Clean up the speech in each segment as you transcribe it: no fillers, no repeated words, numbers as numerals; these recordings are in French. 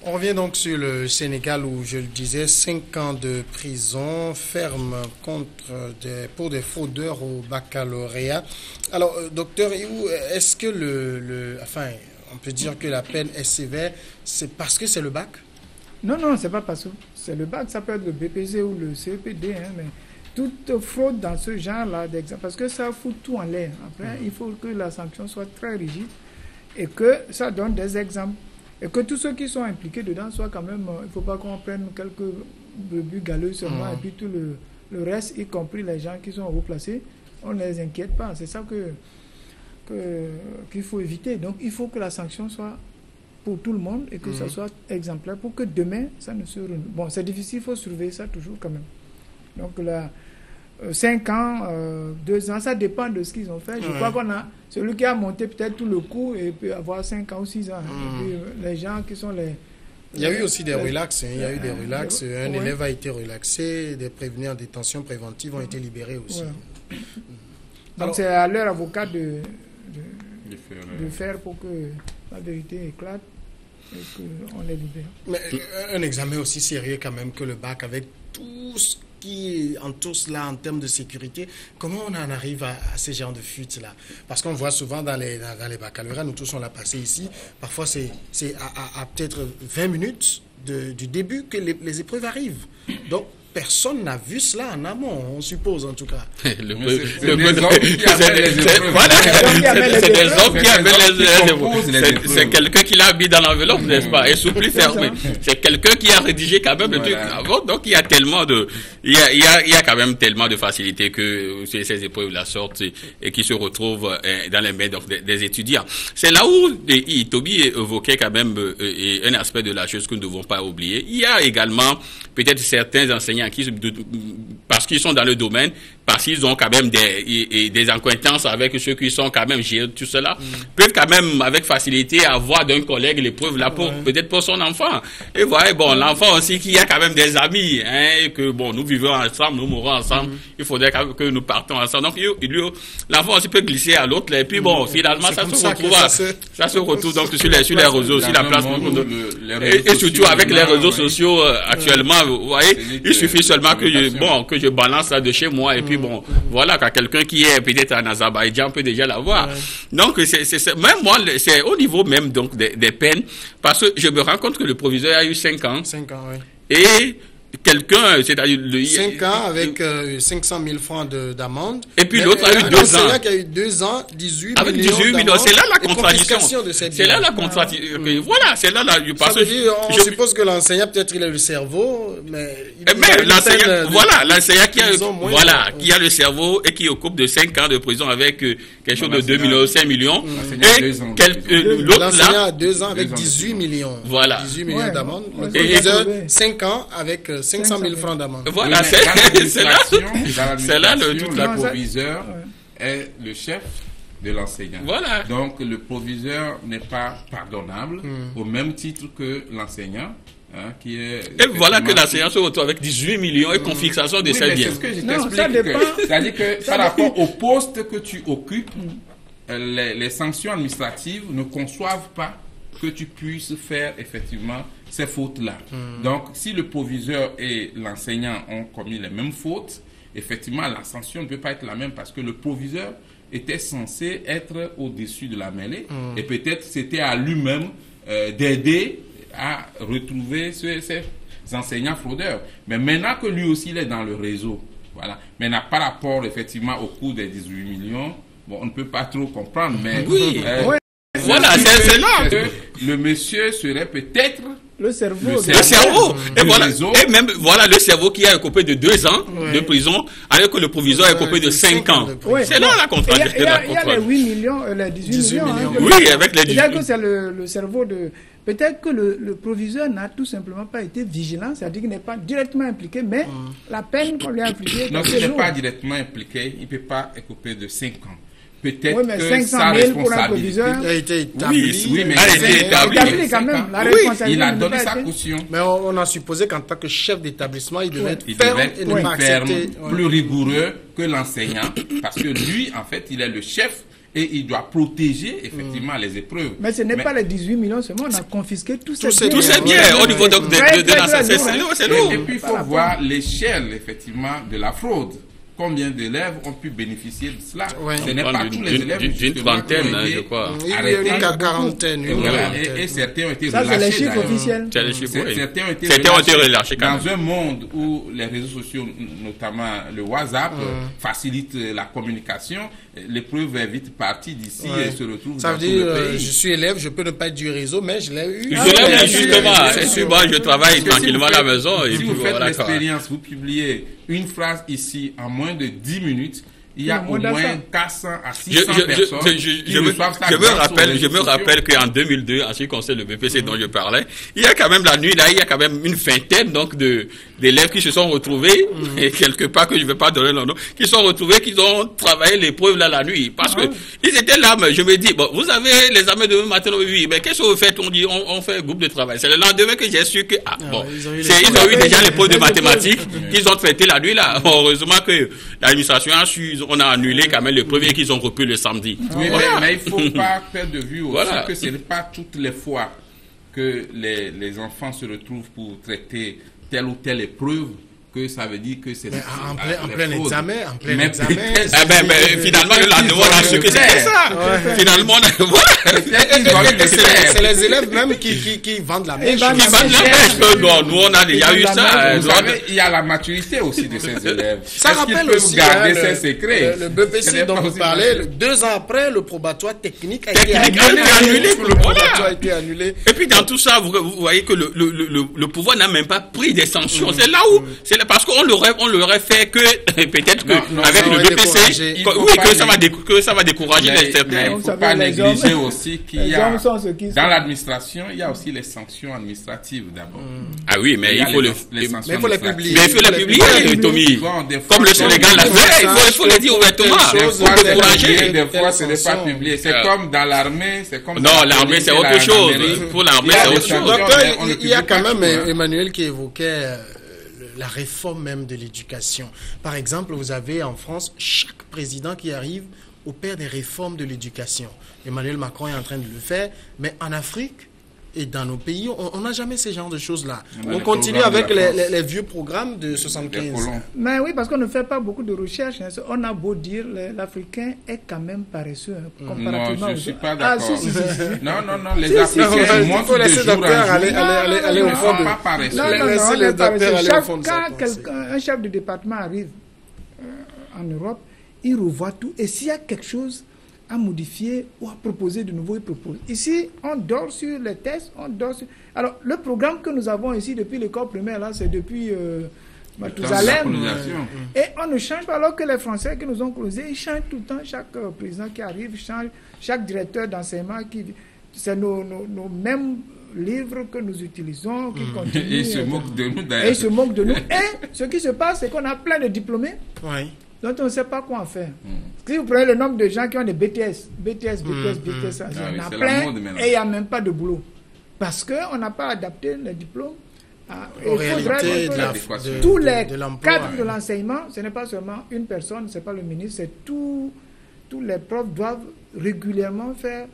On revient donc sur le Sénégal où, je le disais, 5 ans de prison ferme pour des fraudeurs au baccalauréat. Alors, docteur Iou, est-ce que on peut dire que la peine est sévère, c'est parce que c'est le bac? Non, c'est pas parce que c'est le bac, ça peut être le BPC ou le CEPD, mais toute fraude dans ce genre-là, parce que ça fout tout en l'air. Après, il faut que la sanction soit très rigide et que ça donne des exemples. Et que tous ceux qui sont impliqués dedans soient quand même... Il ne faut pas qu'on prenne quelques brebis galeux seulement et puis tout le reste, y compris les gens qui sont haut placés, on ne les inquiète pas. C'est ça qu'il faut éviter. Donc il faut que la sanction soit pour tout le monde et que ça soit exemplaire pour que demain, ça ne se renouvelle. Bon, c'est difficile, il faut surveiller ça toujours quand même. Donc là... 5 ans, 2 ans, ça dépend de ce qu'ils ont fait. Je crois qu'on a celui qui a monté peut-être tout le coup et peut avoir 5 ans ou 6 ans. Et puis, les gens qui sont les... Il y a eu aussi des relax. Il y a eu des relax. Un élève a été relaxé, des prévenus en détention préventive ont été libérés aussi. Ouais. Donc c'est à leur avocat de faire pour que la vérité éclate et qu'on les libère. Mais un examen aussi sérieux quand même que le bac, avec tout ce qui entoure cela en termes de sécurité, comment on en arrive à ces genres de fuites-là? Parce qu'on voit souvent dans les baccalauréats, nous tous on l'a passé ici, parfois c'est à peut-être 20 minutes du début que les épreuves arrivent. Donc, personne n'a vu cela en amont, on suppose en tout cas. C'est des hommes qui amènent les épreuves. C'est quelqu'un qui l'a mis dans l'enveloppe, n'est-ce pas, et soupli fermé. C'est quelqu'un qui a rédigé quand même le truc avant. Donc il y a tellement il y a quand même tellement de facilité que ces épreuves-là sortent et qui se retrouvent dans les mains des étudiants. C'est là où Toby évoquait quand même un aspect de la chose que nous ne devons pas oublier. Il y a également peut-être certains enseignants parce qu'ils sont dans le domaine, parce qu'ils ont quand même des acquaintances avec ceux qui sont quand même gérés, tout cela, peuvent quand même avec facilité avoir d'un collègue l'épreuve là peut-être pour son enfant. Et voilà, bon, l'enfant aussi qui a quand même des amis, et que bon, nous vivons ensemble, nous mourrons ensemble, il faudrait que nous partons ensemble. Donc l'enfant aussi peut glisser à l'autre, et puis bon, finalement ça se retrouve donc sur les réseaux, sur la place et surtout avec les réseaux sociaux actuellement, vous voyez, il suffit seulement que je balance ça de chez moi et puis bon, voilà, quand quelqu'un qui est peut-être en Azerbaïdjan peut déjà l'avoir. Donc même moi, c'est au niveau même donc des peines, parce que je me rends compte que le proviseur a eu 5 ans. 5 ans, oui. Et quelqu'un, c'est-à-dire 5 ans avec 500 000 francs d'amende. Et puis l'autre a eu 2 ans. Qui a eu 2 ans, 18 millions. Avec 18 millions, c'est là la contradiction. C'est là la contradiction. Voilà, c'est là on suppose que l'enseignant, peut-être il a le cerveau, mais l'enseignant qui a le cerveau et qui occupe de 5 ans de prison avec quelque chose de 2 millions, 5 millions. Et l'enseignant a 2 ans avec 18 millions. Voilà. 18 millions d'amende. Le proviseur, 5 ans avec 500 000 francs d'amende. Voilà, c'est là le proviseur est le chef de l'enseignant. Voilà. Donc le proviseur n'est pas pardonnable au même titre que l'enseignant. Qui est et voilà que l'enseignant se retrouve avec 18 millions et confiscation de ses biens. C'est ce que je t'explique. C'est-à-dire que par rapport au poste que tu occupes, les sanctions administratives ne conçoivent pas que tu puisses faire effectivement ces fautes-là. Donc, si le proviseur et l'enseignant ont commis les mêmes fautes, effectivement, la sanction ne peut pas être la même parce que le proviseur était censé être au-dessus de la mêlée et peut-être c'était à lui-même d'aider à retrouver ces enseignants fraudeurs. Mais maintenant que lui aussi il est dans le réseau, voilà. Maintenant, par rapport effectivement au coût des 18 millions, bon, on ne peut pas trop comprendre, mais voilà, c'est là que le monsieur serait peut-être le cerveau. Et voilà, et même voilà le cerveau qui a écopé de 2 ans de prison, alors que le proviseur a écopé de 5 ans. C'est là la contradiction. Il y a les 8 millions, les 18 millions. Oui, avec les 18 millions. C'est-à-dire que c'est le cerveau de... Peut-être que le proviseur n'a tout simplement pas été vigilant, c'est-à-dire qu'il n'est pas directement impliqué, mais la peine qu'on lui a appliquée... Non, s'il n'est pas directement impliqué, il ne peut pas écoper de 5 ans. Peut-être mais que 500 000 pour un proviseur a été établi. Oui, mais il a été établi quand même. La responsabilité il a donné sa caution. Mais on a supposé qu'en tant que chef d'établissement, il devait être ferme et ne pas accepter. Plus rigoureux que l'enseignant, parce que lui, en fait, il est le chef et il doit protéger effectivement les épreuves. Mais ce n'est pas les 18 millions seulement, on a confisqué tous ces biens au niveau de l'enseignement. C'est lourd. Et puis il faut voir l'échelle effectivement de la fraude. Combien d'élèves ont pu bénéficier de cela? Ce n'est pas tous les élèves. D'une trentaine, je crois. Il y a eu une quarantaine. Et certains ont été relâchés. Ça, c'est les chiffres officiels. Certains ont été relâchés. Dans un monde où les réseaux sociaux, notamment le WhatsApp, facilitent la communication, l'épreuve est vite partie d'ici et se retrouve ça dans veut tout dire, le pays. je suis élève, je peux ne pas être du réseau, mais je l'ai eu. Justement, je travaille tranquillement à la maison. Si vous faites l'expérience, vous publiez une phrase ici en moins de 10 minutes, il y a au moins 400 à 600 personnes qui reçoivent ça. Je me rappelle qu'en 2002, en ce qui concerne le BPC dont je parlais, il y a quand même la nuit, là, il y a quand même une vingtaine donc d'élèves qui se sont retrouvés, et quelque part que je ne vais pas donner leur nom, qui sont retrouvés, qui ont travaillé l'épreuve là la nuit. Parce que ils étaient là, mais je me dis, bon, vous avez les examens demain matin, oui, mais qu'est-ce que vous faites? On dit, on fait un groupe de travail. C'est le lendemain que j'ai su que, ils ont eu déjà l'épreuve de mathématiques qu'ils ont traité la nuit là. Heureusement que l'administration a su, on a annulé quand même l'épreuve et qu'ils ont repris le samedi. Oui, mais il ne faut pas perdre de vue aussi que ce n'est pas toutes les fois que les enfants se retrouvent pour traiter telle ou telle épreuve que ça veut dire que c'est en plein examen. Finalement, le lendemain, on a su que c'était ça. Finalement, c'est les élèves même qui vendent la mèche. Nous, on a déjà eu ça. Vous savez, il y a la maturité aussi de ces élèves. Ça rappelle aussi garder ses secrets. Le BPC dont vous parlez, 2 ans après, le probatoire technique a été annulé. Et puis, dans tout ça, vous voyez que le pouvoir n'a même pas pris des sanctions. C'est là où, parce qu'on l'aurait fait que peut-être que avec le BPC, que ça va décourager les certains. Il ne faut pas négliger aussi qu'il y a dans l'administration, il y a aussi les sanctions administratives d'abord. Ah oui, mais il faut les publier. Mais il faut les publier, Tommy. Comme le Sénégal l'a fait, il faut les dire ouvertement. Des fois, ce n'est pas publié. C'est comme dans l'armée, c'est comme. Non, l'armée c'est autre chose. Pour l'armée c'est autre chose. Il y a quand même Emmanuel qui évoquait la réforme même de l'éducation. Par exemple, vous avez en France, chaque président qui arrive opère des réformes de l'éducation. Emmanuel Macron est en train de le faire, mais en Afrique et dans nos pays, on n'a jamais ce genre de choses-là. On continue avec les vieux programmes de 75. Mais oui, parce qu'on ne fait pas beaucoup de recherches. On a beau dire, l'Africain est quand même paresseux. Comparativement non, je ne suis pas d'accord. Non, les Africains montrent de jour en jour. Aller au fond de... Quand un chef de département arrive en Europe, il revoit tout. Et s'il y a quelque chose à modifier ou à proposer de nouveau, il propose. Ici, on dort sur les tests, on dort sur... Alors, le programme que nous avons ici depuis l'école primaire, là, c'est depuis Mathusalem. Et on ne change pas, alors que les Français qui nous ont closés, ils changent tout le temps. Chaque président qui arrive change, chaque directeur d'enseignement qui... C'est nos mêmes livres que nous utilisons, qui continuent. Et ils se moquent de nous, d'ailleurs. Et ils se moquent de nous. Et ce qui se passe, c'est qu'on a plein de diplômés. Oui. Donc on ne sait pas quoi en faire. Si vous prenez le nombre de gens qui ont des BTS, on a plein et il n'y a même pas de boulot. Parce qu'on n'a pas adapté les diplômes. Il faudrait tous les cadres de l'enseignement, ce n'est pas seulement une personne, ce n'est pas le ministre, c'est tous les profs doivent régulièrement faire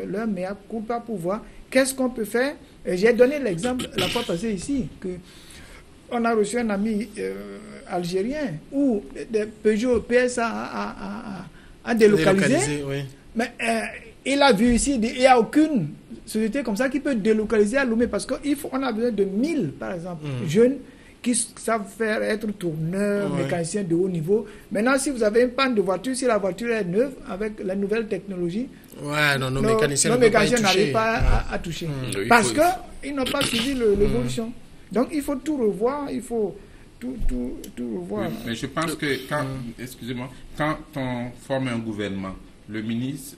leur mea culpa pour voir qu'est-ce qu'on peut faire. J'ai donné l'exemple la fois passée ici, que on a reçu un ami algérien où des Peugeot PSA a délocalisé. Oui. Mais il a vu ici, il n'y a aucune société comme ça qui peut délocaliser à Lomé parce qu'on a besoin de 1000, par exemple, jeunes qui savent faire être tourneurs, mécaniciens de haut niveau. Maintenant, si vous avez une panne de voiture, si la voiture est neuve, avec la nouvelle technologie, nos mécaniciens n'arrivent pas à toucher. Parce qu'ils n'ont pas suivi l'évolution. Donc, il faut tout revoir, il faut tout revoir. Oui, mais je pense que quand on forme un gouvernement, le ministre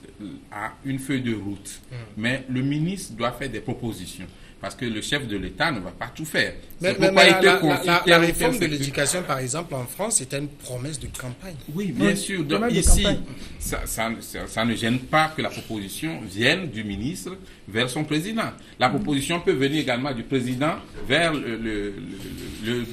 a une feuille de route, mais le ministre doit faire des propositions. parce que le chef de l'État ne va pas tout faire. Mais la réforme de l'éducation, par exemple, en France, c'était une promesse de campagne. Oui, bien sûr. Donc, ici, ça ne gêne pas que la proposition vienne du ministre vers son président. La proposition peut venir également du président vers le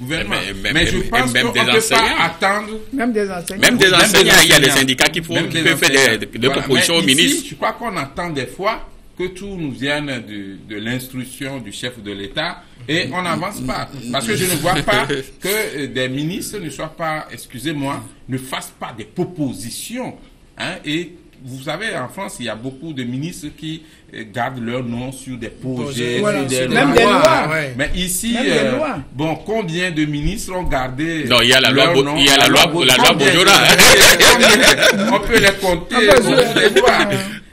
gouvernement. Mais je pense qu'on ne peut pas attendre... Même des enseignants. Même des enseignants, il y a des syndicats qui peuvent faire des propositions au ministre. Je crois qu'on attend des fois que tout nous vienne de l'instruction du chef de l'État et on n'avance pas. Parce que je ne vois pas que des ministres ne soient pas, excusez-moi, ne fassent pas des propositions. Et vous savez, en France, il y a beaucoup de ministres qui gardent leur nom sur des projets, voilà, sur des même lois. Des lois. Mais ici, bon, combien de ministres ont gardé non, il y a la loi Bojora. On peut les compter.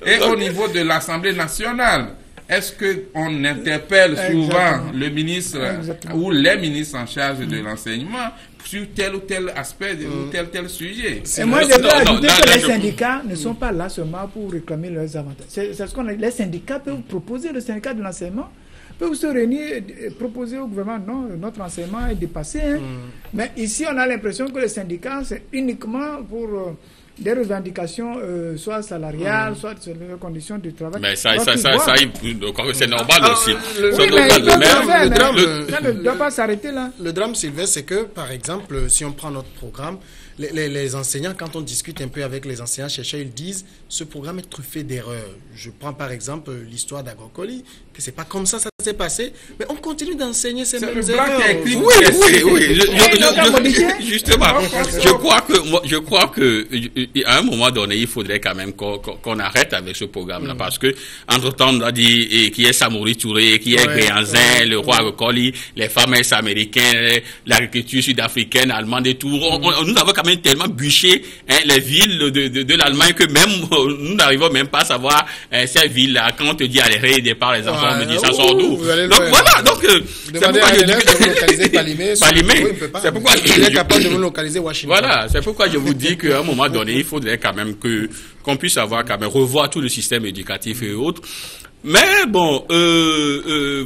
Et au niveau de l'Assemblée nationale, est-ce qu'on interpelle souvent le ministre ou les ministres en charge de l'enseignement sur tel ou tel aspect ou tel sujet? Et moi, je veux ajouter que les syndicats ne sont pas là seulement pour réclamer leurs avantages. C'est ce qu'on a. Les syndicats peuvent proposer, le syndicat de l'enseignement peuvent se réunir et proposer au gouvernement, non, notre enseignement est dépassé. Mais ici, on a l'impression que les syndicats, c'est uniquement pour... des revendications, soit salariales, soit sur les conditions de travail. Mais ça, c'est normal aussi. Ça ne doit pas s'arrêter là. Le drame, Sylvain, c'est que, par exemple, si on prend notre programme, les enseignants, quand on discute un peu avec les enseignants-chercheurs, ils disent ce programme est truffé d'erreurs. Je prends par exemple l'histoire d'Agrocoli, que c'est pas comme ça s'est passé, mais on continue d'enseigner ces mêmes erreurs. Oui. Justement, je crois que à un moment donné, il faudrait quand même qu'on arrête avec ce programme-là, parce que entre-temps, on a dit qu'il y ait Samori Touré, qu'il y ait Gréanzin, le roi Agrocoli, les femmes américaines, l'agriculture sud-africaine, allemande et tout. Nous avons quand même tellement bûché les villes de l'Allemagne que même nous n'arrivons même pas à savoir ces villes-là. Quand on te dit aller départ les enfants, on me dit ça sort d'où. Donc voilà, donc c'est pourquoi je dis que localiser Palimé, c'est pourquoi il est capable de vous localiser Washington. Voilà, c'est pourquoi je vous dis qu'à un moment donné, il faudrait quand même qu'on puisse avoir quand même revoir tout le système éducatif et autres. Mais bon, je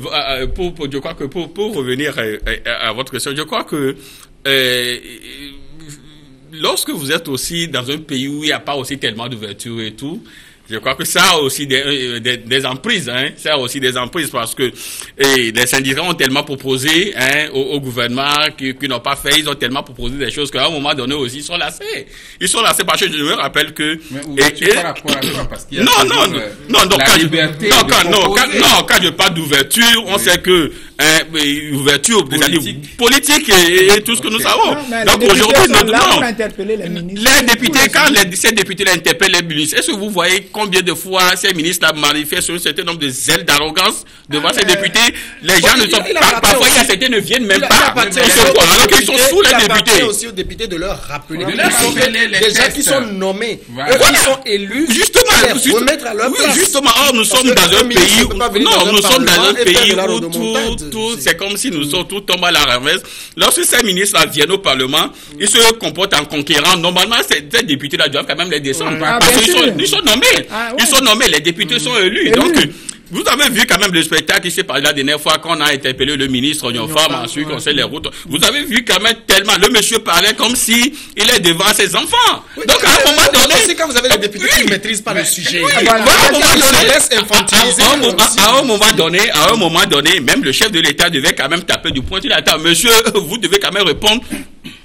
crois que pour revenir à votre question, je crois que lorsque vous êtes aussi dans un pays où il n'y a pas aussi tellement d'ouverture et tout, je crois que ça a aussi des emprises, ça a aussi des emprises parce que les syndicats ont tellement proposé au gouvernement qui n'ont pas fait, ils ont tellement proposé des choses qu'à un moment donné aussi ils sont lassés. Ils sont lassés parce que je me rappelle que... Mais ouverture par rapport à quoi? Parce qu'il y a quand je parle d'ouverture, on sait que ouverture politique et tout ce que nous savons. Donc aujourd'hui, les députés, quand ces députés interpellent les ministres, est-ce que vous voyez combien de fois ces ministres manifestent un certain nombre de zèles d'arrogance devant ces députés? Les gens ne sont pas, parfois il y a certains ne viennent même pas. Ils sont sous les députés. Aussi aux députés de leur rappeler les gens qui sont nommés, qui sont élus, justement, remettre à leur place. Justement, nous sommes dans un pays où tout, c'est comme si nous sommes tout tombés à la ramasse. Lorsque ces ministres viennent au Parlement, ils se comportent en conquérant. Normalement, ces députés-là doivent quand même les descendre. Parce qu'ils sont nommés. Ils sont nommés, les députés sont élus. Donc, vous avez vu quand même le spectacle qui s'est passé la dernière fois qu'on a interpellé le ministre Ognofam, ensuite on sait les routes. Vous avez vu quand même tellement, le monsieur parlait comme si il est devant ses enfants. Donc à un moment donné... C'est quand vous avez les députés qui ne maîtrisent pas le sujet. À un moment donné, même le chef de l'État devait quand même taper du poing sur la table. Monsieur, vous devez quand même répondre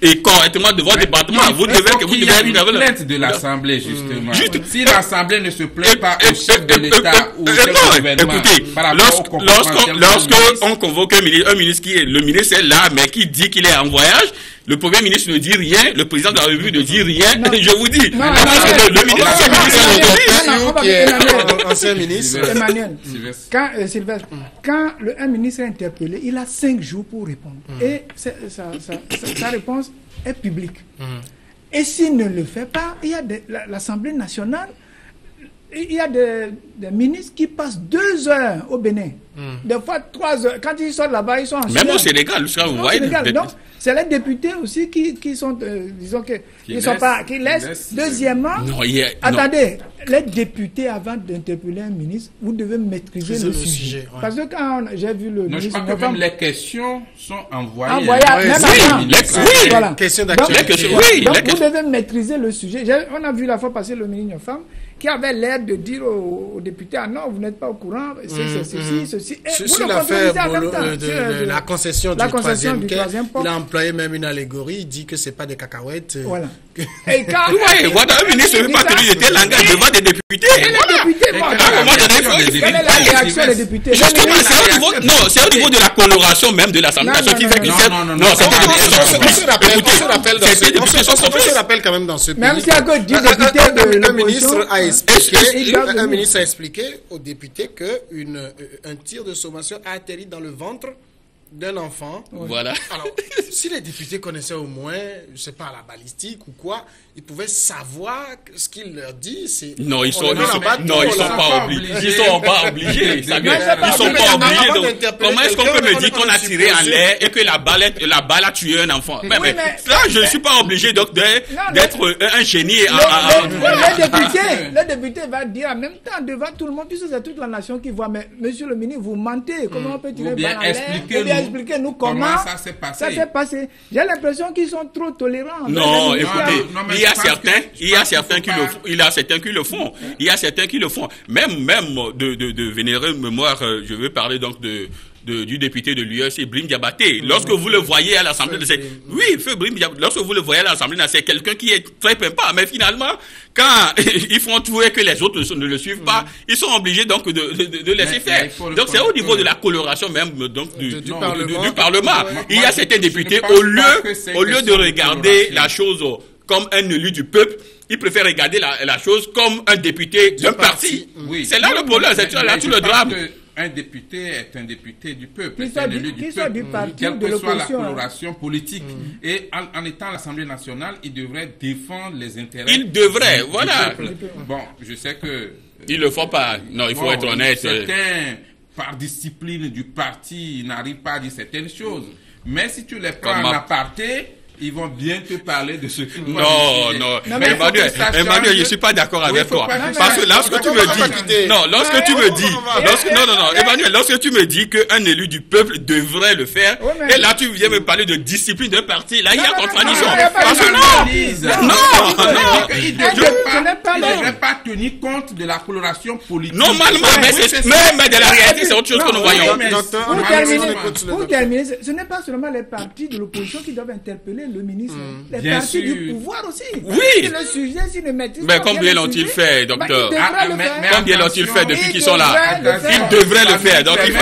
et correctement de votre département. Vous devez une plainte de l'Assemblée, justement. Si l'Assemblée ne se plaît pas au chef de l'État ou au chef du gouvernement, écoutez, lorsqu'on convoque un ministre qui est, le ministre est là, mais qui dit qu'il est en voyage, le Premier ministre ne dit rien, le président de la République ne dit rien, je vous dis. Le ministre, ancien ministre, Emmanuel, Sylvestre, quand un ministre est interpellé, il a 5 jours pour répondre. Et sa réponse est publique. Et s'il ne le fait pas, il y a l'Assemblée nationale, il y a des ministres qui passent 2 heures au Bénin. Des fois 3 heures. Quand ils sortent là-bas, ils sont en même au Sénégal, vous voyez. Donc, c'est les députés aussi qui sont, disons que, qui laissent. Deuxièmement, attendez, les députés, avant d'interpeller un ministre, vous devez maîtriser le sujet. Ouais. Parce que quand j'ai vu le ministre... Je crois que même les questions sont envoyées. Voilà. Question d'actualité. Donc, vous devez maîtriser le sujet. On a vu la fois passer le ministre Femme qui avait l'air de dire aux députés, ah non, vous n'êtes pas au courant, c'est ceci. Sur l'affaire de la concession du troisième quai, il a employé même une allégorie, il dit que c'est pas des cacahuètes. Voilà. Et quand un ministre ne veut pas tenir de tel langage devant des députés. Quelle est la réaction des députés? Justement, c'est au niveau de la coloration même de l'Assemblée nationale qui fait que on se rappelle quand même dans ce pays. Même si un ministre a expliqué aux députés qu'un tir de sommation a atterri dans le ventre d'un enfant. Voilà. Alors, si les députés connaissaient au moins, je sais pas, la balistique ou quoi, ils pouvaient savoir ce qu'il leur dit. Non, ils sont pas obligés. Ils sont pas obligés. Ils sont pas obligés. Comment est-ce qu'on peut me dire qu'on a tiré en l'air et que la balle a tué un enfant? Là, je ne suis pas obligé donc d'être un génie. Le député va dire en même temps devant tout le monde, puisque c'est toute la nation qui voit, mais monsieur le ministre, vous mentez. Comment on peut tirer balle en l'air? Expliquez-nous comment ça s'est passé. J'ai l'impression qu'ils sont trop tolérants. Non, écoutez, il y a certains qui le font. Il y a certains qui le font. Même de vénérer mémoire, je veux parler donc du député de l'UEC, Brim Diabaté. Lorsque vous le voyez à l'Assemblée nationale, lorsque vous le voyez à l'Assemblée nationale, c'est quelqu'un qui est très pimpa, mais finalement, quand ils font tout et que les autres ne le suivent pas, ils sont obligés donc de laisser faire. Donc c'est au niveau de la coloration même donc du Parlement. Il y a certains députés, au lieu de regarder la chose comme un élu du peuple, ils préfèrent regarder la chose comme un député d'un parti. C'est là le problème, c'est là tout le drame. Un député est un député du peuple, c'est un élu du peuple, quelle que soit la coloration politique. Et en étant à l'Assemblée nationale, il devrait défendre les intérêts du peuple. Bon, je sais que... Ils le font pas. Non, il faut être honnête. Certains, par discipline du parti, n'arrivent pas à dire certaines choses. Mais si tu les prends en aparté, ils vont bien te parler de ce qui Non, Emmanuel, je suis pas d'accord avec toi. Parce que lorsque tu me dis qu'un élu du peuple devrait le faire, et là tu viens me parler de discipline d'un parti, là il y a contradiction. Parce que il ne devrait pas tenir compte de la coloration politique. Normalement, mais de la réalité, c'est autre chose que nous voyons. Pour terminer, ce n'est pas seulement les partis de l'opposition qui doivent interpeller le ministre, les partis du pouvoir aussi. Oui. Le sujet, s'il ne maîtrise pas. Mais combien l'ont-ils fait, docteur? Combien l'ont-ils fait depuis qu'ils sont là? Ils devraient le faire. Donc il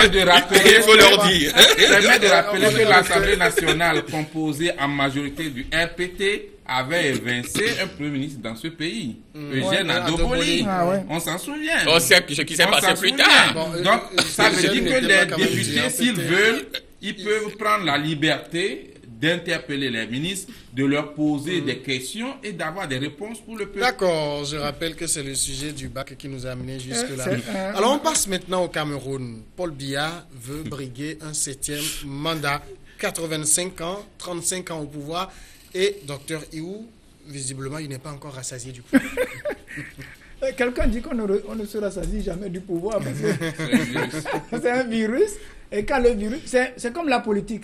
faut leur dire. Permet de rappeler que l'Assemblée nationale, composée en majorité du RPT, avait évincé un premier ministre dans ce pays, Eugène Adoboli. On s'en souvient. On sait ce qui s'est passé plus tard. Donc ça veut dire que les députés, s'ils veulent, ils peuvent prendre la liberté d'interpeller les ministres, de leur poser des questions et d'avoir des réponses pour le peuple. D'accord, je rappelle que c'est le sujet du bac qui nous a amené jusque-là. Alors on passe maintenant au Cameroun. Paul Biya veut briguer un 7e mandat, 85 ans, 35 ans au pouvoir, et Dr Iou, visiblement, il n'est pas encore rassasié du pouvoir. Quelqu'un dit qu'on ne se rassasie jamais du pouvoir parce que c'est un virus, et quand le virus, c'est comme la politique.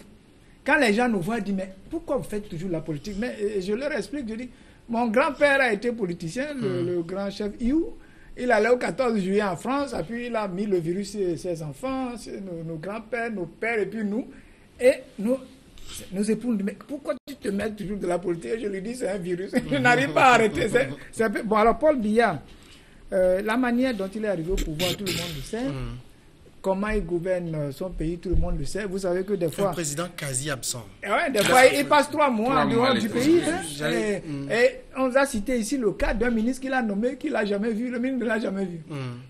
Quand les gens nous voient, ils disent, mais pourquoi vous faites toujours la politique? Mais je leur explique, je dis, mon grand-père a été politicien, le grand chef Iou. Il allait au 14 juillet en France, et puis il a mis le virus sur ses enfants, nos grands-pères, nos pères, et puis nous. Et nos épouses disent, mais pourquoi tu te mets toujours de la politique? Je lui dis, c'est un virus. Je n'arrive pas à arrêter. Bon, alors Paul Biya, la manière dont il est arrivé au pouvoir, tout le monde le sait. Comment il gouverne son pays, tout le monde le sait. Vous savez que des fois... Un président quasi absent. Des fois, il passe 3 mois en dehors du pays. Et on a cité ici le cas d'un ministre qu'il a nommé, qu'il n'a jamais vu. Le ministre ne l'a jamais vu.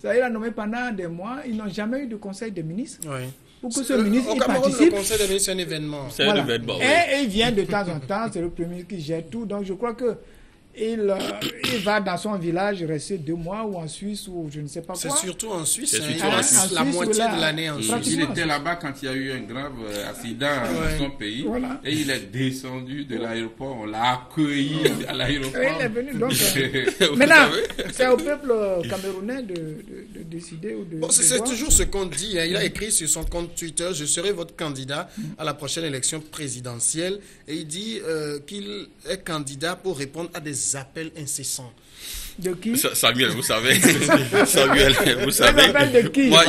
Ça, il a nommé pendant des mois. Ils n'ont jamais eu de conseil des ministres. Pour que ce ministre y participe. Le conseil des ministres, c'est un événement. C'est un événement. Et il vient de temps en temps. C'est le premier ministre qui gère tout. Donc, je crois que il va dans son village rester 2 mois ou en Suisse ou je ne sais pas quoi. C'est surtout en Suisse. C'est surtout il en reste Suisse. la moitié de l'année en Suisse. Il était là-bas quand il y a eu un grave accident dans son pays. Voilà. Et il est descendu de l'aéroport. On l'a accueilli à l'aéroport. Il est venu donc. Maintenant, c'est au peuple camerounais de décider ou de. Bon, c'est toujours ce qu'on dit. Hein. Il a écrit sur son compte Twitter: je serai votre candidat à la prochaine élection présidentielle. Et il dit qu'il est candidat pour répondre à des appels incessants. De qui? Samuel, vous savez. Samuel, vous savez. De qui? Moi,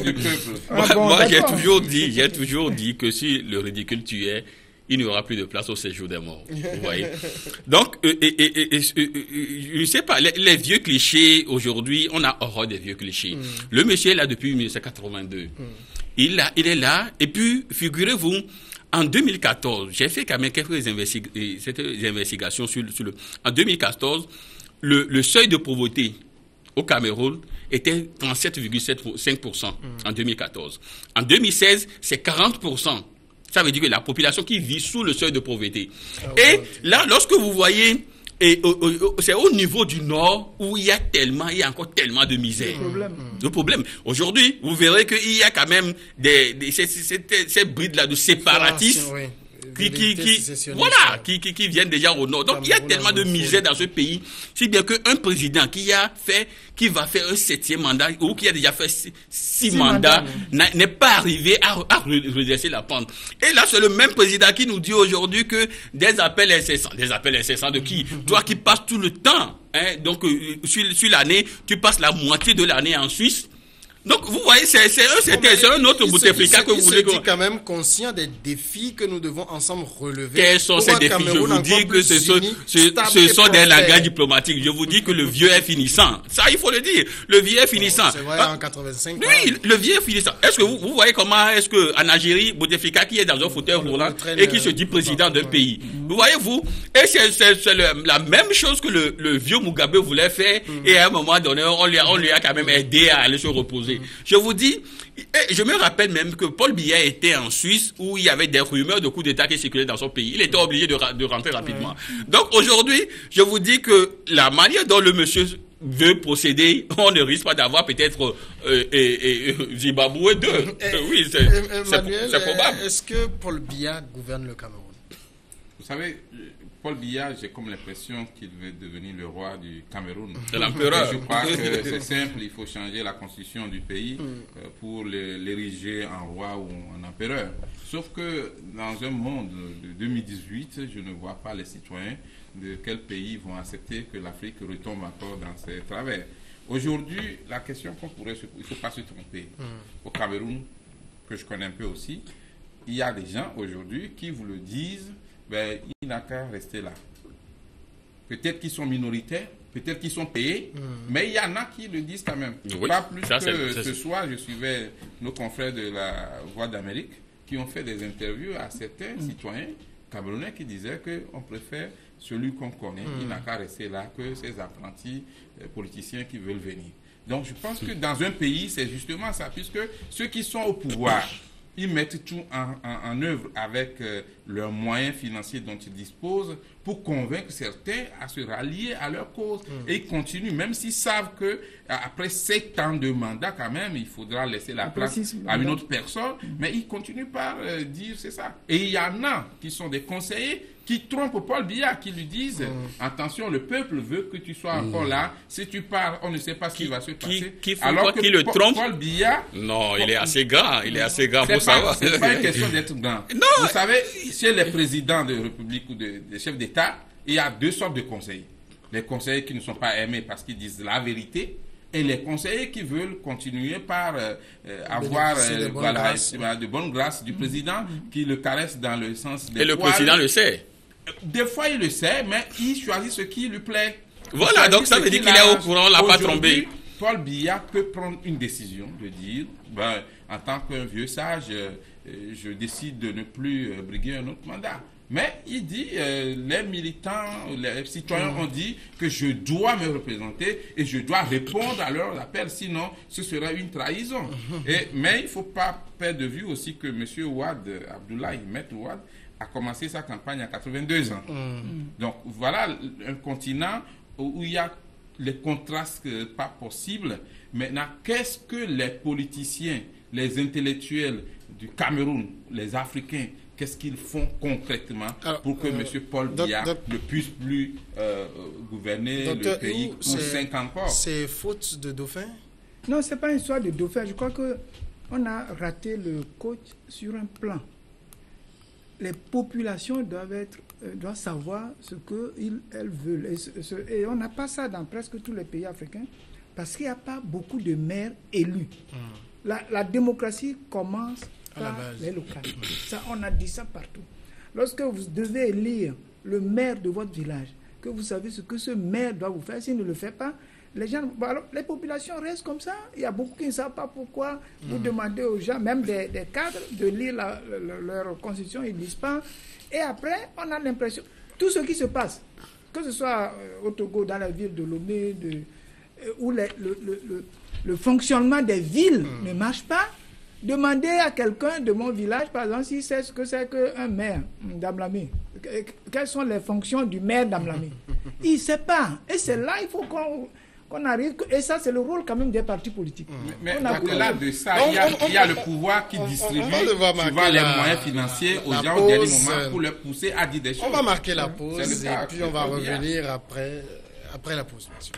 Du peuple. moi j'ai toujours dit que si le ridicule tuait, il n'y aura plus de place au séjour des morts. Vous voyez. Donc, je ne sais pas, les vieux clichés, aujourd'hui, on a horreur des vieux clichés. Le monsieur est là depuis 1982. Il est là, et puis, figurez-vous, en 2014, j'ai fait quand même quelques investigations sur le... En 2014, le seuil de pauvreté au Cameroun était 37,5% en 2014. En 2016, c'est 40%. Ça veut dire que la population qui vit sous le seuil de pauvreté. Et là, lorsque vous voyez, c'est au niveau du nord où il y a encore tellement de misère. De problème. Aujourd'hui, vous verrez qu'il y a quand même ces brides-là de séparatistes. Qui viennent déjà au nord. Donc, il y a tellement de misère dans ce pays, si bien qu'un président qui va faire un 7e mandat, ou qui a déjà fait 6 mandats, n'est pas arrivé à redresser la pente. Et là, c'est le même président qui nous dit aujourd'hui que des appels incessants de qui? Toi qui passes tout le temps, hein, donc, sur l'année, tu passes la moitié de l'année en Suisse. Donc, vous voyez, c'est un autre Bouteflika que vous voulez... Il se dit quand même conscient des défis que nous devons ensemble relever. Quels sont ces défis? Je vous dis que ce sont des langages diplomatiques. Je vous dis que le vieux est finissant. Ça, il faut le dire. Le vieux est finissant. C'est vrai, en 85. Oui, le vieux est finissant. est-ce que vous voyez comment est-ce que en Algérie, Bouteflika qui est dans un fauteuil roulant et qui se dit président d'un pays. Vous voyez-vous? Et c'est la même chose que le vieux Mugabe voulait faire. Et à un moment donné, on lui a quand même aidé à aller se reposer. Je vous dis, je me rappelle même que Paul Biya était en Suisse où il y avait des rumeurs de coup d'État qui circulaient dans son pays. Il était obligé de rentrer rapidement. Donc aujourd'hui, je vous dis que la manière dont le monsieur veut procéder, on ne risque pas d'avoir peut-être Zimbabwe 2. Oui, c'est probable. Est-ce que Paul Biya gouverne le Cameroun? Vous savez, Paul Biya, j'ai comme l'impression qu'il veut devenir le roi du Cameroun. De l'empereur. Je crois que c'est simple, il faut changer la constitution du pays pour l'ériger en roi ou en empereur. Sauf que dans un monde de 2018, je ne vois pas les citoyens de quel pays vont accepter que l'Afrique retombe encore dans ses travers. Aujourd'hui, la question qu'on pourrait se poser, il ne faut pas se tromper. Au Cameroun, que je connais un peu aussi, il y a des gens aujourd'hui qui vous le disent, ben, il n'a qu'à rester là. Peut-être qu'ils sont minoritaires, peut-être qu'ils sont payés, mais il y en a qui le disent quand même. Oui, pas plus que ce soir, je suivais nos confrères de la Voix d'Amérique qui ont fait des interviews à certains citoyens camerounais qui disaient qu'on préfère celui qu'on connaît, il n'a qu'à rester là que ces apprentis politiciens qui veulent venir. Donc je pense que dans un pays, c'est justement ça, puisque ceux qui sont au pouvoir, ils mettent tout en œuvre avec leurs moyens financiers dont ils disposent pour convaincre certains à se rallier à leur cause. Et ils continuent, même s'ils savent que après 7 ans de mandat, quand même, il faudra laisser la place à une autre personne. Mais ils continuent par dire c'est ça. Et il y en a qui sont des conseillers qui trompent Paul Biya, qui lui disent attention, le peuple veut que tu sois encore là. Si tu pars, on ne sait pas ce qui va se passer. Alors que le trompe, Paul Biya... Non, il est assez grand. Il est assez grand pour savoir. C'est pas une question d'être grand. Non. Vous savez, chez les présidents de République ou des chefs d'État, il y a 2 sortes de conseillers. Les conseillers qui ne sont pas aimés parce qu'ils disent la vérité, et les conseillers qui veulent continuer par avoir de bonnes grâces du président qui le caresse dans le sens des poils. Et le président le sait. Des fois, il le sait, mais il choisit ce qui lui plaît. Voilà, donc ça veut dire qu'il est au courant, on ne l'a pas trompé. Paul Biya peut prendre une décision de dire, ben, en tant qu'un vieux sage, je décide de ne plus briguer un autre mandat. Mais il dit, les militants, les citoyens ont dit que je dois me représenter et je dois répondre à leurs appels, sinon ce serait une trahison. Mais il ne faut pas perdre de vue aussi que M. Ouad Abdoulaye, Maître Ouad, a commencé sa campagne à 82 ans. Donc voilà un continent où il y a les contrastes pas possibles. Maintenant, qu'est-ce que les politiciens, les intellectuels du Cameroun, les Africains, qu'est-ce qu'ils font concrètement pour que M. Paul Biya ne puisse plus gouverner le pays pour 5 ans encore? C'est faute de dauphin? Non, ce n'est pas une histoire de dauphin. Je crois qu'on a raté le coach sur un plan. Les populations doivent savoir ce qu'elles veulent. Et on n'a pas ça dans presque tous les pays africains parce qu'il n'y a pas beaucoup de maires élus. La démocratie commence par les locales. Ça, on a dit ça partout. Lorsque vous devez élire le maire de votre village, que vous savez ce que ce maire doit vous faire, s'il ne le fait pas, les populations restent comme ça. Il y a beaucoup qui ne savent pas pourquoi vous demandez aux gens, même des cadres, de lire leur constitution, ils ne lisent pas. Et après, on a l'impression, tout ce qui se passe, que ce soit au Togo, dans la ville de Lomé, où le fonctionnement des villes ne marche pas, demandez à quelqu'un de mon village, par exemple, s'il sait ce que c'est qu'un maire d'Amlami. Quelles sont les fonctions du maire d'Amlami? Il ne sait pas. Et c'est là, il faut qu'on arrive. Et ça, c'est le rôle quand même des partis politiques. Mais au-delà de ça, il y a le pouvoir qui distribue souvent les moyens financiers aux gens au dernier moment pour les pousser à dire des choses. On va marquer la pause et puis on va revenir après la pause. Monsieur.